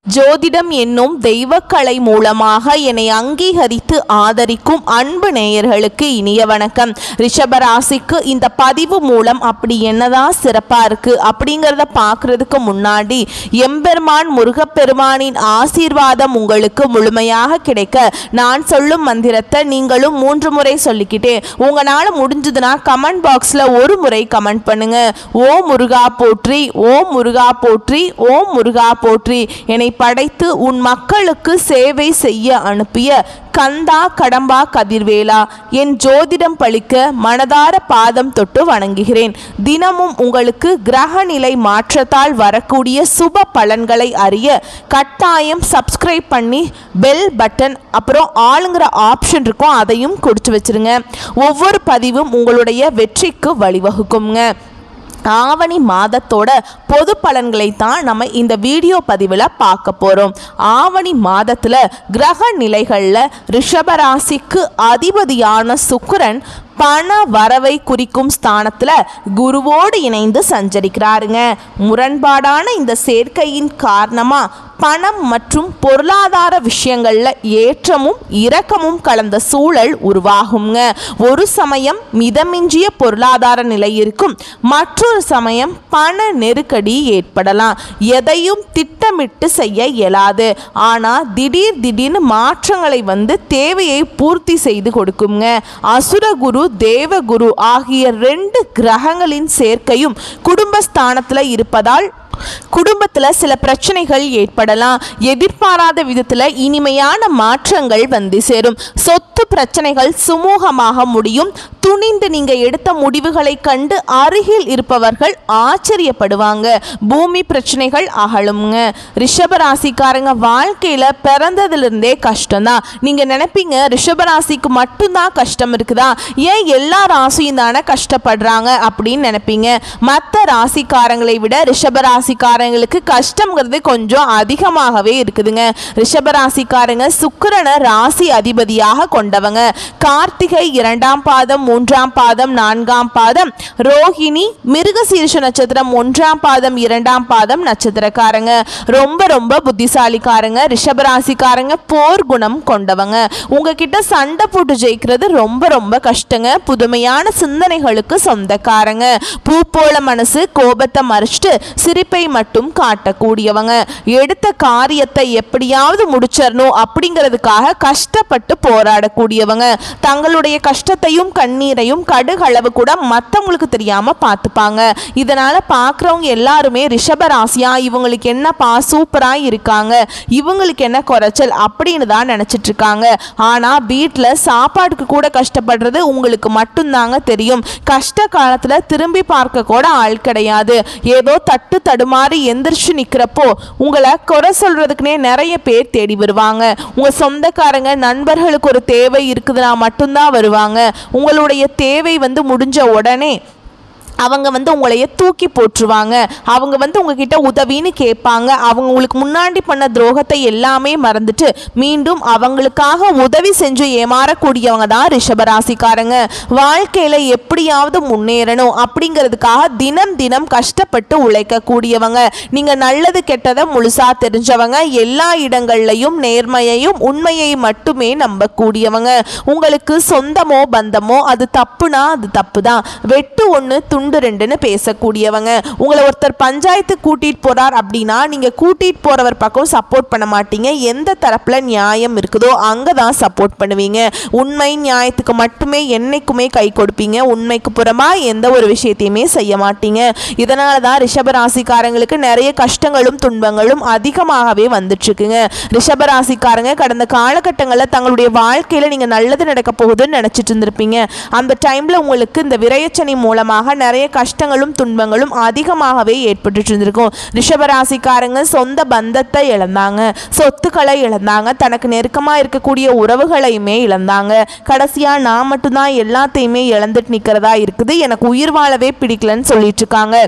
ஜோதிடம் என்னும் தெய்வக்கலை மூலமாக என்னை அங்கீகரித்து ஆதரிக்கும் அன்பு நேயர்களுக்கு இனிய வணக்கம். ரிஷபராசிக்கு இந்த பதிவு மூலம் அப்படி என்னதான் சிறப்பா இருக்கு அப்படிங்கிறத பார்க்கறதுக்கு முன்னாடி எம்பெருமான் முருகப்பெருமானின் ஆசீர்வாதம் உங்களுக்கு முழுமையாக கிடைக்க நான் சொல்லும் மந்திரத்தை நீங்களும் 3 முறை சொல்லிக்கிட்டே உங்களால முடிஞ்சதுன்னா கமெண்ட் பாக்ஸ்ல ஒரு முறை கமெண்ட் பண்ணுங்க. ஓம் முருகா போற்றி, ஓம் முருகா போற்றி, ஓம் முருகா போற்றி. என்னை படைத்து உன் மக்களுக்கு சேவை செய்ய அனுப்பிய கந்தா கடம்பா கதிர்வேலா, என் ஜோதிடம் பழிக்க மனதார பாதம் தொட்டு வணங்குகிறேன். தினமும் உங்களுக்கு கிரக நிலை மாற்றத்தால் வரக்கூடிய சுப பலன்களை அறிய கட்டாயம் சப்ஸ்கிரைப் பண்ணி பெல் பட்டன் அப்புறம் ஆளுங்கிற ஆப்ஷன் இருக்கும், அதையும் கொடுத்து வச்சிருங்க. ஒவ்வொரு பதிவும் உங்களுடைய வெற்றிக்கு வழிவகுக்குங்க. ஆவணி மாதத்தோட பொது பலன்களை தான் நம்ம இந்த வீடியோ பதிவில் பார்க்க போகிறோம். ஆவணி மாதத்தில் கிரக நிலைகளில் ரிஷபராசிக்கு அதிபதியான சுக்கிரன் பண வரவை குறிக்கும் ஸ்தானத்தில் குருவோடு இணைந்து சஞ்சரிக்கிறாருங்க. முரண்பாடான இந்த சேர்க்கையின் காரணமாக பணம் மற்றும் பொருளாதார விஷயங்களில் ஏற்றமும் இரக்கமும் கலந்த சூழல் உருவாகுங்க. ஒரு சமயம் மிதமிஞ்சிய பொருளாதார நிலை இருக்கும், மற்றொரு சமயம் பண நெருக்கடி ஏற்படலாம். எதையும் திட்டமிட்டு செய்ய இயலாது, ஆனால் திடீர்னு மாற்றங்களை தேவையை பூர்த்தி செய்து கொடுக்குங்க. அசுரகுரு தேவகுரு ஆகிய 2 கிரகங்களின் சேர்க்கையும் குடும்பஸ்தானத்தில் இருப்பதால் குடும்பத்தில் சில பிரச்சனைகள் ஏற்படலாம். எதிர்பாராத விதத்தில் இனிமையான மாற்றங்கள் சேரும். சொத்து பிரச்சனைகள் சுமூகமாக முடியும். துணிந்து நீங்க எடுத்த முடிவுகளை கண்டு அருகில் இருப்பவர்கள் ஆச்சரியப்படுவாங்க. பூமி பிரச்சனைகள் அகலுங்க. ரிஷபராசிக்காரங்க வாழ்க்கையில பிறந்ததிலிருந்தே கஷ்டம்தான். நீங்க நினைப்பீங்க ரிஷபராசிக்கு மட்டும்தான் கஷ்டம் இருக்குதா, ஏன் எல்லா ராசியும் தானே கஷ்டப்படுறாங்க அப்படின்னு நினைப்பீங்க. மற்ற ராசிக்காரங்களை விட ரிஷபராசிக்காரங்களுக்கு கஷ்டம்ங்கிறது கொஞ்சம் அதிகமாகவே இருக்குதுங்க. ரிஷபராசிக்காரங்க சுக்கிரனை ராசி அதிபதியாக கொண்டவங்க. கார்த்திகை 2ஆம் பாதம் 3ஆம் பாதம் 4ஆம் பாதம், ரோஹிணி மிருகசீரிஷ நட்சத்திரம் 1ஆம் பாதம் 2ஆம் பாதம் நட்சத்திரக்காரங்க. ரொம்ப புத்திசாலிக்காரங்க. ரிஷபராசிக்காரங்க போர் குணம் கொண்டவங்க. உங்ககிட்ட சண்டை போட்டு ஜெயிக்கிறது ரொம்ப கஷ்டங்க. புதுமையான சிந்தனைகளுக்கு சொந்தக்காரங்க. பூ போல மனசு, கோபத்தை மறைச்சிட்டு சிரிப்பை மட்டும் காட்டக்கூடியவங்க. எடுத்த காரியத்தை எப்படியாவது முடிச்சிடணும் அப்படிங்கிறதுக்காக கஷ்டப்பட்டு போராடக்கூடியவங்க. தங்களுடைய கஷ்டத்தையும் கண்ணீரையும் கடுகளவு கூட மற்றவங்களுக்கு தெரியாம பார்த்துப்பாங்க. இதனால பார்க்குறவங்க எல்லாருமே ரிஷபராசியா இவங்களுக்கு என்னப்பா சூப்பரா இருக்காங்க, இவங்களுக்கு என்ன குறைச்சல் அப்படின்னு தான் நினைச்சிட்டு இருக்காங்க. ஆனா வீட்டில் சாப்பாட்டுக்கு கூட கஷ்டப்படுறது உங்களுக்கு மட்டும்தாங்க தெரியும். கஷ்ட காலத்துல திரும்பி பார்க்க கூட ஆள் கிடையாது. ஏதோ தட்டு தடுமாறி எந்திரிச்சு நிக்கிறப்போ உங்களை குறை சொல்றதுக்குனே நிறைய பேர் தேடி வருவாங்க. உங்க சொந்தக்காரங்க நண்பர்களுக்கு ஒரு தேவை இருக்குதுன்னா மட்டும்தான் வருவாங்க. உங்களுடைய தேவை முடிஞ்ச உடனே அவங்க உங்களைய தூக்கி போட்டுருவாங்க. அவங்க உங்ககிட்ட உதவின்னு கேட்பாங்க. அவங்க உங்களுக்கு முன்னாடி பண்ண துரோகத்தை எல்லாமே மறந்துட்டு மீண்டும் அவங்களுக்காக உதவி செஞ்சு ஏமாறக்கூடியவங்க தான் ரிஷபராசிக்காரங்க. வாழ்க்கையில எப்படியாவது முன்னேறணும் அப்படிங்கிறதுக்காக தினம் கஷ்டப்பட்டு உழைக்கக்கூடியவங்க. நீங்க நல்லது கெட்டதை முழுசா தெரிஞ்சவங்க. எல்லா இடங்கள்லையும் நேர்மையையும் உண்மையை மட்டுமே நம்பக்கூடியவங்க. உங்களுக்கு சொந்தமோ பந்தமோ அது தப்புனா அது தப்பு தான். வெட்டு ஒன்று துண்டு 2ன்னு பேசக்கூடியவங்க. உங்களை ஒருத்தர் பஞ்சாயத்து கூட்டிட்டு போறார் அப்படின்னா நீங்க கூட்டிட்டு போறவர் பக்கம் சப்போர்ட் பண்ண மாட்டீங்க. எந்த தரப்புல நியாயம் இருக்குதோ அங்கதான் சப்போர்ட் பண்ணுவீங்க. உண்மை நியாயத்துக்கு மட்டுமே என்னைக்குமே கை கொடுப்பீங்க. உண்மைக்கு புறமா எந்த ஒரு விஷயத்தையுமே செய்ய மாட்டீங்க. இதனாலதான் ரிஷபராசிக்காரங்களுக்கு நிறைய கஷ்டங்களும் துன்பங்களும் அதிகமாகவே வந்துட்டு இருக்குங்க. ரிஷபராசிக்காரங்க கடந்த காலகட்டங்களில் தங்களுடைய வாழ்க்கையில நீங்க நல்லது நடக்க போகுதுன்னு நினைச்சிட்டு இருந்திருப்பீங்க. அந்த டைம்ல உங்களுக்கு இந்த விரயச்சனி மூலமாக நிறைய கஷ்டங்களும் துன்பங்களும் அதிகமாகவே ஏற்பட்டு இருந்திருக்கும். ரிஷபராசிக்காரங்க சொந்த பந்தத்தை இழந்தாங்க, சொத்துக்களை இழந்தாங்க, தனக்கு நெருக்கமா இருக்கக்கூடிய உறவுகளையுமே இழந்தாங்க. கடைசியா நான் மட்டும்தான் எல்லாத்தையுமே இழந்துட்டு நிக்கிறதா இருக்குது, எனக்கு உயிர் வாழவே பிடிக்கலன்னு சொல்லிட்டு இருக்காங்க.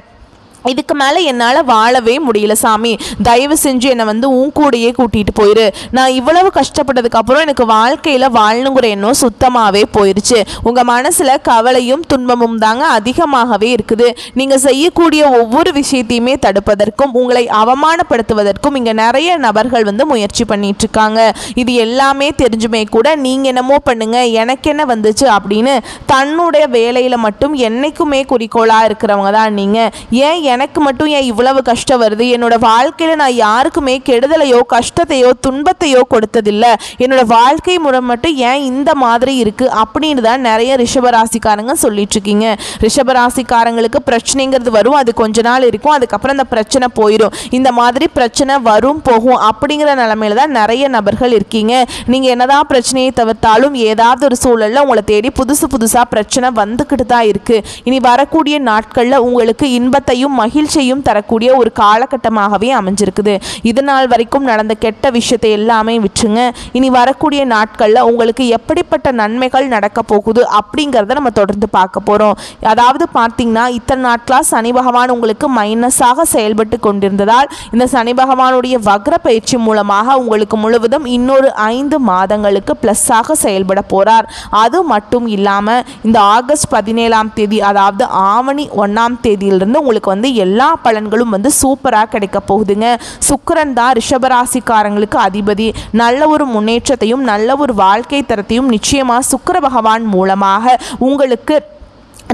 இதுக்கு மேலே என்னால் வாழவே முடியல சாமி, தயவு செஞ்சு என்னை வந்து உன் கூடையே கூட்டிகிட்டு போயிரு. நான் இவ்வளவு கஷ்டப்பட்டதுக்கப்புறம் எனக்கு வாழ்க்கையில் வாழணுங்கிற எண்ணம் சுத்தமாகவே போயிடுச்சு. உங்கள் மனசில் கவலையும் துன்பமும் தாங்க அதிகமாகவே இருக்குது. நீங்கள் செய்யக்கூடிய ஒவ்வொரு விஷயத்தையுமே தடுப்பதற்கும் உங்களை அவமானப்படுத்துவதற்கும் இங்கே நிறைய நபர்கள் வந்து முயற்சி பண்ணிட்டு இருக்காங்க. இது எல்லாமே தெரிஞ்சுமே கூட நீங்கள் என்னமோ பண்ணுங்க, எனக்கு என்ன வந்துச்சு அப்படின்னு தன்னுடைய வேலையில் மட்டும் என்னைக்குமே குறிக்கோளாக இருக்கிறவங்க தான் நீங்கள். ஏன் எனக்கு மட்டும் ஏன் இவ்வளவு கஷ்டம் வருது, என்னோட வாழ்க்கையில் நான் யாருக்குமே கெடுதலையோ கஷ்டத்தையோ துன்பத்தையோ கொடுத்ததில்லை, என்னோட வாழ்க்கை முறை மட்டும் ஏன் இந்த மாதிரி இருக்குது அப்படின்னு தான் நிறைய ரிஷபராசிக்காரங்க சொல்லிட்டு இருக்கீங்க. ரிஷபராசிக்காரங்களுக்கு பிரச்சனைங்கிறது வரும், அது கொஞ்ச நாள் இருக்கும், அதுக்கப்புறம் அந்த பிரச்சனை போயிடும். இந்த மாதிரி பிரச்சனை வரும் போகும் அப்படிங்கிற நிலைமையில தான் நிறைய நபர்கள் இருக்கீங்க. நீங்கள் என்னதான் பிரச்சனையை தவிர்த்தாலும் ஏதாவது ஒரு சூழலில் உங்களை தேடி புதுசாக பிரச்சனை வந்துக்கிட்டு தான் இருக்குது. இனி வரக்கூடிய நாட்களில் உங்களுக்கு இன்பத்தையும் மகிழ்ச்சியும் தரக்கூடிய ஒரு காலகட்டமாகவே அமைஞ்சிருக்குது. இது நாள் வரைக்கும் நடந்த கெட்ட விஷயத்தை எல்லாமே விட்டுருங்க. இனி வரக்கூடிய நாட்களில் உங்களுக்கு எப்படிப்பட்ட நன்மைகள் நடக்க போகுது அப்படிங்கிறத நம்ம தொடர்ந்து பார்க்க போகிறோம். அதாவது பார்த்தீங்கன்னா இத்தனை நாட்களாக சனி பகவான் உங்களுக்கு மைனஸாக செயல்பட்டு கொண்டிருந்ததால் இந்த சனி பகவானுடைய வக்ர பயிற்சி மூலமாக உங்களுக்கு முழுவதும் இன்னொரு 5 மாதங்களுக்கு ப்ளஸ்ஸாக செயல்பட போகிறார். அது மட்டும் இல்லாமல் இந்த ஆகஸ்ட் 17ஆம் தேதி அதாவது ஆவணி 1ஆம் தேதியிலிருந்து உங்களுக்கு வந்து எல்லா பலன்களும் வந்து சூப்பராக கிடைக்க போகுதுங்க. சுக்கிரன் தான் ரிஷபராசிக்காரங்களுக்கு அதிபதி. நல்ல ஒரு முன்னேற்றத்தையும் நல்ல ஒரு வாழ்க்கை தரத்தையும் நிச்சயமாக சுக்கிர பகவான் மூலமாக உங்களுக்கு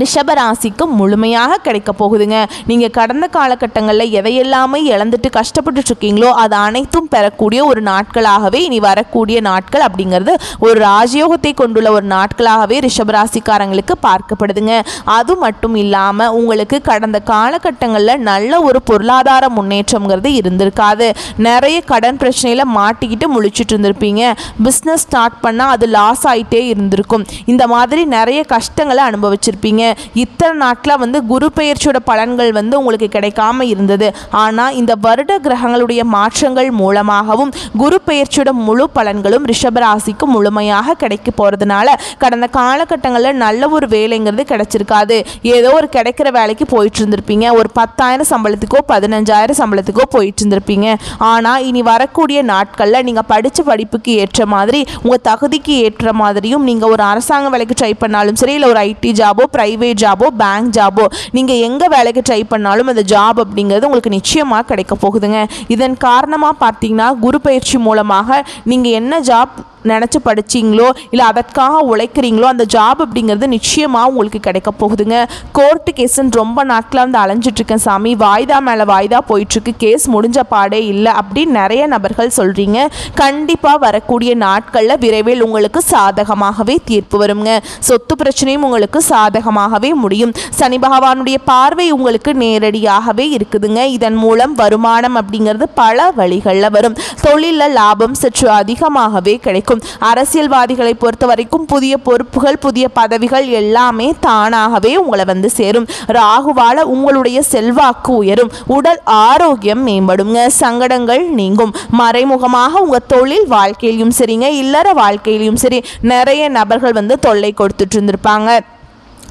ரிஷபராசிக்கு முழுமையாக கிடைக்க போகுதுங்க. நீங்கள் கடந்த காலகட்டங்களில் எதையெல்லாமே இழந்துட்டு கஷ்டப்பட்டு இருக்கீங்களோ அது அனைத்தும் பெறக்கூடிய ஒரு நாட்களாகவே இனி வரக்கூடிய நாட்கள் அப்படிங்கிறது ஒரு ராஜயோகத்தை கொண்டுள்ள ஒரு நாட்களாகவே ரிஷபராசிக்காரங்களுக்கு பார்க்கப்படுதுங்க. அது மட்டும் இல்லாமல் உங்களுக்கு கடந்த காலகட்டங்களில் நல்ல ஒரு பொருளாதார முன்னேற்றம்ங்கிறது இருந்திருக்காது. நிறைய கடன் பிரச்சனையில் மாட்டிக்கிட்டு முழிச்சிட்டு இருந்திருப்பீங்க. பிஸ்னஸ் ஸ்டார்ட் பண்ணால் அது லாஸ் ஆகிட்டே இருந்திருக்கும். இந்த மாதிரி நிறைய கஷ்டங்களை அனுபவிச்சிருப்பீங்க. இத்தனை நாட்கள் வந்து குரு பெயர்ச்சியோட பலன்கள் வந்து உங்களுக்கு கிடைக்காம இருந்தது. ஆனால் இந்த வருட கிரகங்களுடைய மாற்றங்கள் மூலமாகவும் குரு பெயர்ச்சியோட முழு பலன்களும் ரிஷபராசிக்கு முழுமையாக கிடைக்க போகிறதுனால கடந்த காலகட்டங்களில் நல்ல ஒரு வேலைங்கிறது கிடைச்சிருக்காது. ஏதோ ஒரு கிடைக்கிற வேலைக்கு போயிட்டு இருந்திருப்பீங்க. ஒரு 10,000 சம்பளத்துக்கோ 15,000 சம்பளத்துக்கோ போயிட்டு இருந்திருப்பீங்க. ஆனால் இனி வரக்கூடிய நாட்களில் நீங்கள் படித்த படிப்புக்கு ஏற்ற மாதிரி உங்கள் தகுதிக்கு ஏற்ற மாதிரியும் நீங்கள் ஒரு அரசாங்க வேலைக்கு ட்ரை பண்ணாலும் சரி, இல்லை ஒரு ஐடி ஜாபோ பிரைவேட் ஜாபோ பேங்க் ஜாபோ நீங்கள் எங்கே வேலைக்கு ட்ரை பண்ணாலும் அந்த ஜாப் அப்படிங்கிறது உங்களுக்கு நிச்சயமாக கிடைக்க போகுதுங்க. இதன் காரணமாக பார்த்தீங்கன்னா குரு பயிற்சி மூலமாக நீங்கள் என்ன ஜாப் நினச்சி படிச்சிங்களோ இல்லை அதற்காக உழைக்கிறீங்களோ அந்த ஜாப் அப்படிங்கிறது நிச்சயமாக உங்களுக்கு கிடைக்க போகுதுங்க. கோர்ட்டு கேஸுன்னு ரொம்ப நாட்களாக வந்து அலைஞ்சிட்ருக்கேன் சாமி, வாய்தா மேலே வாய்தா போயிட்டுருக்கு, கேஸ் முடிஞ்ச பாடே இல்லை அப்படின்னு நிறைய நபர்கள் சொல்கிறீங்க. கண்டிப்பாக வரக்கூடிய நாட்களில் விரைவில் உங்களுக்கு சாதகமாகவே தீர்ப்பு வருங்க. சொத்து பிரச்சனையும் உங்களுக்கு சாதகமாகவே முடியும். சனி பகவானுடைய பார்வை உங்களுக்கு நேரடியாகவே இருக்குதுங்க. இதன் மூலம் வருமானம் அப்படிங்கிறது பல வழிகளில் வரும். தொழிலில் லாபம் சற்று அதிகமாகவே கிடைக்கும். அரசியல்வாதிகளை பொறுத்த வரைக்கும் புதிய பொறுப்புகள் புதிய பதவிகள் எல்லாமே தானாகவே உங்களை வந்து சேரும். ராகுவால உங்களுடைய செல்வாக்கு உயரும். உடல் ஆரோக்கியம் மேம்படுங்க. சங்கடங்கள் நீங்கும். மறைமுகமாக உங்க தொழில் வாழ்க்கையிலும் சரிங்க இல்லற வாழ்க்கையிலும் சரி நிறைய நபர்கள் வந்து தொல்லை கொடுத்துட்டு இருந்திருப்பாங்க.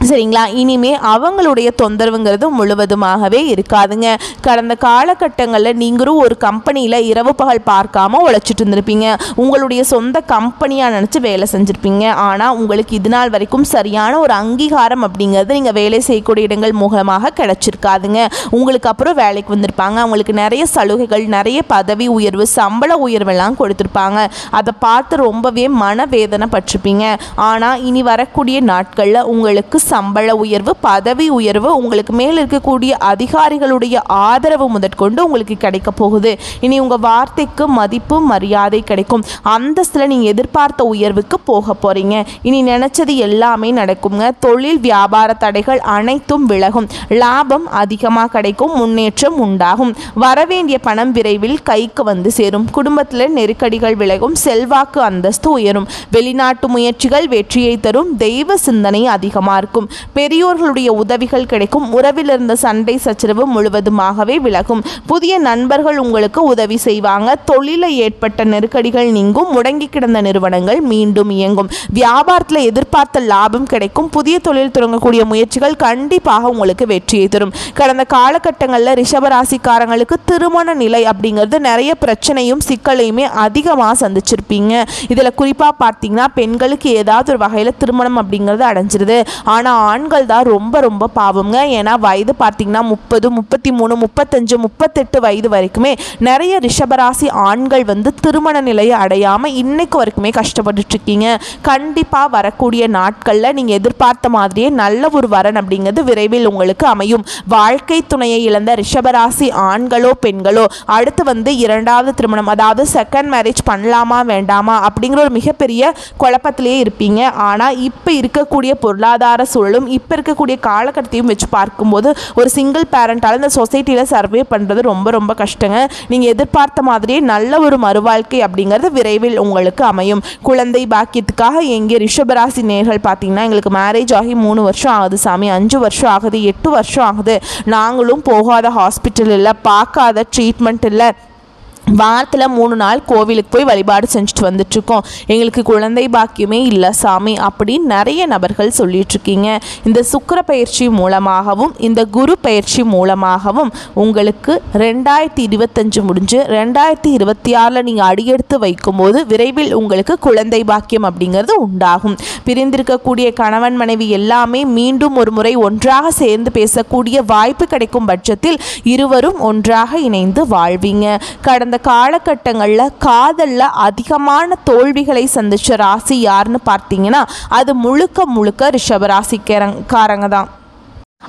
சரிங்களா? இனிமே அவங்களுடைய தொந்தரவுங்கிறது முழுவதுமாகவே இருக்காதுங்க. கடந்த காலகட்டங்களில் நீங்களும் ஒரு கம்பெனியில் இரவு பகல் பார்க்காம உழைச்சிட்டு இருந்திருப்பீங்க. உங்களுடைய சொந்த கம்பெனியாக நினச்சி வேலை செஞ்சுருப்பீங்க. ஆனால் உங்களுக்கு இது நாள் வரைக்கும் சரியான ஒரு அங்கீகாரம் அப்படிங்கிறது நீங்கள் வேலை செய்யக்கூடிய இடங்கள் மூலமாக கிடச்சிருக்காதுங்க. உங்களுக்கு அப்புறம் வேலைக்கு வந்திருப்பாங்க. அவங்களுக்கு நிறைய சலுகைகள் நிறைய பதவி உயர்வு சம்பள உயர்வெல்லாம் கொடுத்துருப்பாங்க. அதை பார்த்து ரொம்பவே மனவேதனை பட்டிருப்பீங்க. ஆனால் இனி வரக்கூடிய நாட்களில் உங்களுக்கு சம்பள உயர்வு பதவி உயர்வு உங்களுக்கு மேல் இருக்கக்கூடிய அதிகாரிகளுடைய ஆதரவு முதற்கொண்டு உங்களுக்கு கிடைக்க போகுது. இனி உங்கள் வார்த்தைக்கு மதிப்பு மரியாதை கிடைக்கும். அந்தஸ்தில் நீங்கள் எதிர்பார்த்த உயர்வுக்கு போக போகிறீங்க. இனி நினச்சது எல்லாமே நடக்குங்க. தொழில் வியாபார தடைகள் அனைத்தும் விலகும். லாபம் அதிகமாக கிடைக்கும். முன்னேற்றம் உண்டாகும். வரவேண்டிய பணம் விரைவில் கைக்கு வந்து சேரும். குடும்பத்தில் நெருக்கடிகள் விலகும். செல்வாக்கு அந்தஸ்து உயரும். வெளிநாட்டு முயற்சிகள் வெற்றியை தரும். தெய்வ சிந்தனை அதிகமாக இருக்கும். இருக்கும். பெரியோர்களுடைய உதவிகள் கிடைக்கும். உறவில் இருந்த சண்டை சச்சரவு முழுவதுமாகவே விலகும். புதிய நண்பர்கள் உங்களுக்கு உதவி செய்வாங்க. தொழிலில் ஏற்பட்ட நெருக்கடிகள் நீங்கும். முடங்கி கிடந்த நிறுவனங்கள் மீண்டும் இயங்கும். வியாபாரத்தில் எதிர்பார்த்த லாபம் கிடைக்கும். புதிய தொழில் தொடங்கக்கூடிய முயற்சிகள் கண்டிப்பாக உங்களுக்கு வெற்றியை தரும். கடந்த காலகட்டங்களில் ரிஷபராசிக்காரங்களுக்கு திருமண நிலை அப்படிங்கிறது நிறைய பிரச்சனையும் சிக்கலையுமே அதிகமாக சந்திச்சிருப்பீங்க. இதில் குறிப்பாக பார்த்தீங்கன்னா பெண்களுக்கு ஏதாவது ஒரு வகையில் திருமணம் அப்படிங்கிறது அடைஞ்சிருது. ஆனால் ஆண்கள் தான் ரொம்ப ரொம்ப பாவங்க. ஏன்னா வயது பார்த்தீங்கன்னா 30, 33, 35, 38 வயது வரைக்குமே நிறைய ரிஷபராசி ஆண்கள் வந்து திருமண நிலையை அடையாமல் இன்னைக்கு வரைக்குமே கஷ்டப்பட்டுட்டு இருக்கீங்க. கண்டிப்பாக வரக்கூடிய நாட்களில் நீங்கள் எதிர்பார்த்த மாதிரியே நல்ல ஒரு வரன் அப்படிங்கிறது விரைவில் உங்களுக்கு அமையும். வாழ்க்கை துணையை இழந்த ரிஷபராசி ஆண்களோ பெண்களோ அடுத்து வந்து இரண்டாவது திருமணம், அதாவது செகண்ட் மேரேஜ் பண்ணலாமா வேண்டாமா அப்படிங்கிற ஒரு மிகப்பெரிய குழப்பத்திலேயே இருப்பீங்க. ஆனால் இப்போ இருக்கக்கூடிய பொருளாதார சூழலும் இப்போ இருக்கக்கூடிய காலகட்டத்தையும் வச்சு பார்க்கும்போது ஒரு சிங்கிள் பேரண்டால் இந்த சொசைட்டியில் சர்வே பண்ணுறது ரொம்ப ரொம்ப கஷ்டங்க. நீங்கள் எதிர்பார்த்த மாதிரியே நல்ல ஒரு மறுவாழ்க்கை அப்படிங்கிறது விரைவில் உங்களுக்கு அமையும். குழந்தை பாக்கியத்துக்காக எங்கே ரிஷபராசி நேர்கள் பார்த்தீங்கன்னா எங்களுக்கு மேரேஜ் ஆகி 3 வருஷம் ஆகுது சாமி, 5 வருஷம் ஆகுது, 8 வருஷம் ஆகுது, நாங்களும் போகாத ஹாஸ்பிட்டல் இல்லை, பார்க்காத ட்ரீட்மெண்ட் இல்லை, வாரத்தில் 3 நாள் கோவிலுக்கு போய் வழிபாடு செஞ்சுட்டு வந்துட்டுருக்கோம், எங்களுக்கு குழந்தை பாக்கியமே இல்லை சாமி அப்படின்னு நிறைய நபர்கள் சொல்லிகிட்ருக்கீங்க. இந்த சுக்கிர பயிற்சி மூலமாகவும் இந்த குரு பயிற்சி மூலமாகவும் உங்களுக்கு 2025 முடிஞ்சு 2026 நீங்கள் அடியெடுத்து வைக்கும்போது விரைவில் உங்களுக்கு குழந்தை பாக்கியம் அப்படிங்கிறது உண்டாகும். பிரிந்திருக்கக்கூடிய கணவன் மனைவி எல்லாமே மீண்டும் ஒரு முறை ஒன்றாக சேர்ந்து பேசக்கூடிய வாய்ப்பு கிடைக்கும் பட்சத்தில் இருவரும் ஒன்றாக இணைந்து வாழ்வீங்க. கடந்த காலகட்டங்களில் காதலில் அதிகமான தோல்விகளை சந்திச்ச ராசி யாருன்னு பார்த்தீங்கன்னா அது முழுக்க ரிஷபராசிக்காரங்க தான்.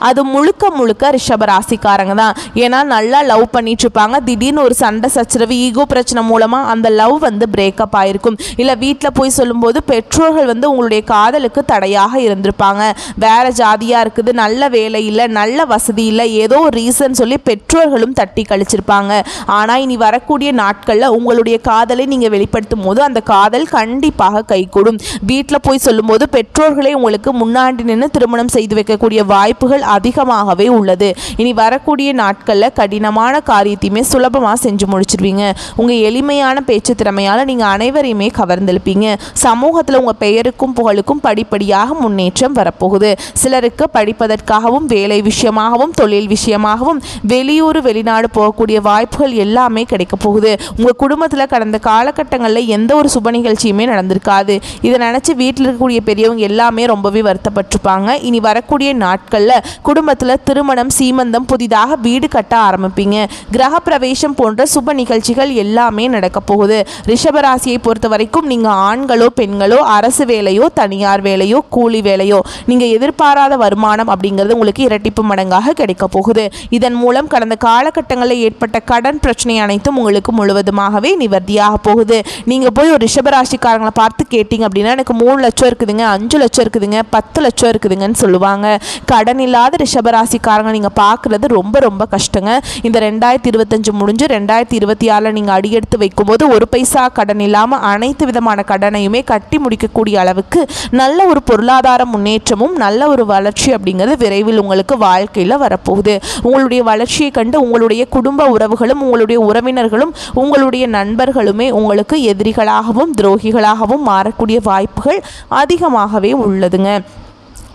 அது முழுக்க ரிஷபராசிக்காரங்க தான். ஏன்னா நல்லா லவ் பண்ணிட்டு இருப்பாங்க. திடீர்னு ஒரு சண்டை சச்சரவு ஈகோ பிரச்சனை மூலமாக அந்த லவ் வந்து பிரேக்கப் ஆகிருக்கும். இல்லை வீட்டில் போய் சொல்லும்போது பெற்றோர்கள் வந்து உங்களுடைய காதலுக்கு தடையாக இருந்திருப்பாங்க. வேறு ஜாதியாக இருக்குது, நல்ல வேலை இல்லை, நல்ல வசதி இல்லை, ஏதோ ஒரு ரீசன் சொல்லி பெற்றோர்களும் தட்டி கழிச்சிருப்பாங்க. ஆனால் இனி வரக்கூடிய நாட்களில் உங்களுடைய காதலை நீங்கள் வெளிப்படுத்தும் போது அந்த காதல் கண்டிப்பாக கைகூடும். வீட்டில் போய் சொல்லும்போது பெற்றோர்களே உங்களுக்கு முன்னாடி நின்று திருமணம் செய்து வைக்கக்கூடிய வாய்ப்புகள் அதிகமாகவே உள்ளது. இனி வரக்கூடிய நாட்களில் கடினமான காரியத்தையுமே சுலபமாக செஞ்சு முடிச்சிருவீங்க. உங்கள் எளிமையான பேச்சு திறமையால் நீங்கள் அனைவரையுமே கவர்ந்தெழுப்பீங்க. சமூகத்தில் உங்கள் பெயருக்கும் புகழுக்கும் படிப்படியாக முன்னேற்றம் வரப்போகுது. சிலருக்கு படிப்பதற்காகவும் வேலை விஷயமாகவும் தொழில் விஷயமாகவும் வெளியூர் வெளிநாடு போகக்கூடிய வாய்ப்புகள் எல்லாமே கிடைக்க போகுது. உங்கள் குடும்பத்தில் கடந்த காலகட்டங்களில் எந்த ஒரு சுப நிகழ்ச்சியுமே நடந்திருக்காது. இதை நினச்சி வீட்டில் இருக்கக்கூடிய பெரியவங்க எல்லாமே ரொம்பவே வருத்தப்பட்டிருப்பாங்க. இனி வரக்கூடிய நாட்களில் குடும்பத்தில் திருமணம், சீமந்தம், புதிதாக வீடு கட்ட ஆரம்பிப்பீங்க. கிரக பிரவேசம் போன்ற சுப நிகழ்ச்சிகள் எல்லாமே நடக்க போகுது. ரிஷபராசியை பொறுத்த வரைக்கும் நீங்கள் ஆண்களோ பெண்களோ அரசு வேலையோ தனியார் வேலையோ கூலி வேலையோ நீங்கள் எதிர்பாராத வருமானம் அப்படிங்கிறது உங்களுக்கு இரட்டிப்பு மடங்காக கிடைக்க போகுது. இதன் மூலம் கடந்த காலகட்டங்களில் ஏற்பட்ட கடன் பிரச்சனை அனைத்தும் உங்களுக்கு முழுவதுமாகவே நிவர்த்தியாக போகுது. நீங்கள் போய் ஒரு ரிஷபராசிக்காரங்களை பார்த்து கேட்டிங்க அப்படின்னா எனக்கு 3 லட்சம் இருக்குதுங்க, 5 லட்சம் இருக்குதுங்க, 10 லட்சம் இருக்குதுங்கன்னு சொல்லுவாங்க. கடன் இல்லாத ரிஷபராசிக்காரங்க நீங்கள் பார்க்குறது ரொம்ப ரொம்ப கஷ்டங்க. இந்த 2025 முடிஞ்சு 2026 நீங்கள் அடியெடுத்து வைக்கும்போது ஒரு பைசா கடன் இல்லாமல் அனைத்து விதமான கடனையுமே கட்டி முடிக்கக்கூடிய அளவுக்கு நல்ல ஒரு பொருளாதார முன்னேற்றமும் நல்ல ஒரு வளர்ச்சி அப்படிங்கிறது விரைவில் உங்களுக்கு வாழ்க்கையில் வரப்போகுது. உங்களுடைய வளர்ச்சியை கண்டு உங்களுடைய குடும்ப உறவுகளும் உங்களுடைய உறவினர்களும் உங்களுடைய நண்பர்களுமே உங்களுக்கு எதிரிகளாகவும் துரோகிகளாகவும் மாறக்கூடிய வாய்ப்புகள் அதிகமாகவே உள்ளதுங்க.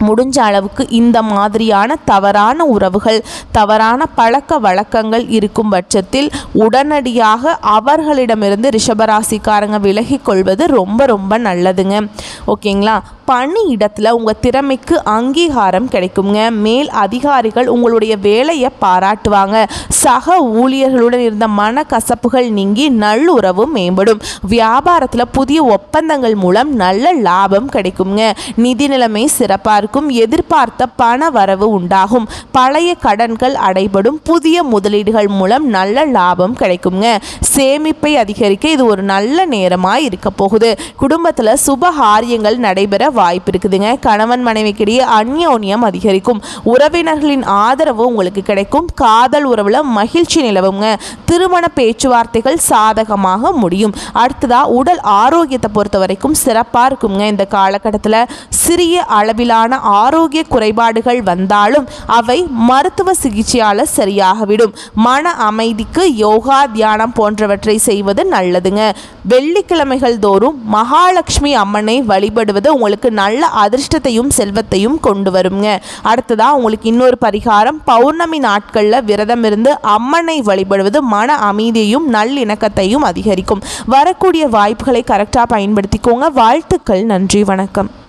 முடிஞ்ச அளவுக்கு இந்த மாதிரியான தவறான உறவுகள், தவறான பழக்க வழக்கங்கள் இருக்கும் பட்சத்தில் உடனடியாக அவர்களிடமிருந்து ரிஷபராசிக்காரங்க விலகி கொள்வது ரொம்ப ரொம்ப நல்லதுங்க. ஓகேங்களா? பணி இடத்துல உங்கள் திறமைக்கு அங்கீகாரம் கிடைக்குங்க. மேல் அதிகாரிகள் உங்களுடைய வேலையை பாராட்டுவாங்க. சக ஊழியர்களுடன் இருந்த மனக்கசப்புகள் நீங்கி நல்லுறவு மேம்படும். வியாபாரத்தில் புதிய ஒப்பந்தங்கள் மூலம் நல்ல லாபம் கிடைக்குங்க. நிதி நிலைமை சிறப்பாக இருக்கும். எதிர்பார்த்த பண வரவு உண்டாகும். பழைய கடன்கள் அடைபடும். புதிய முதலீடுகள் மூலம் நல்ல லாபம் கிடைக்குங்க. சேமிப்பை அதிகரிக்க இது ஒரு நல்ல நேரமாக இருக்க போகுது. குடும்பத்தில் சுபகாரியங்கள் நடைபெற வாய்ப்பு இருக்குதுங்க. கணவன் மனைவிக்கிடையே அந்யோன்யம் அதிகரிக்கும். உறவினர்களின் ஆதரவு உங்களுக்கு கிடைக்கும். காதல் உறவுல மகிழ்ச்சி நிலவுங்க. திருமண பேச்சுவார்த்தைகள் சாதகமாக முடியும். அடுத்ததா உடல் ஆரோக்கியத்தை பொறுத்த வரைக்கும் சிறப்பாக இருக்குங்க. இந்த காலகட்டத்தில் சிறிய அளவிலான ஆரோக்கிய குறைபாடுகள் வந்தாலும் அவை மருத்துவ சிகிச்சையால் சரியாகவிடும். மன அமைதிக்கு யோகா, தியானம் போன்றவற்றை செய்வது நல்லதுங்க. வெள்ளிக்கிழமைகள் தோறும் மகாலட்சுமி அம்மனை வழிபடுவது உங்களுக்கு நல்ல அதிர்ஷ்டத்தையும் செல்வத்தையும் கொண்டு வருங்க. அடுத்ததா உங்களுக்கு இன்னொரு பரிகாரம், பௌர்ணமி நாட்களில் விரதம் இருந்து அம்மனை வழிபடுவது மன அமைதியையும் நல்லிணக்கத்தையும் அதிகரிக்கும். வரக்கூடிய வாய்ப்புகளை கரெக்டாக பயன்படுத்திக்கோங்க. வாழ்த்துக்கள். நன்றி. வணக்கம்.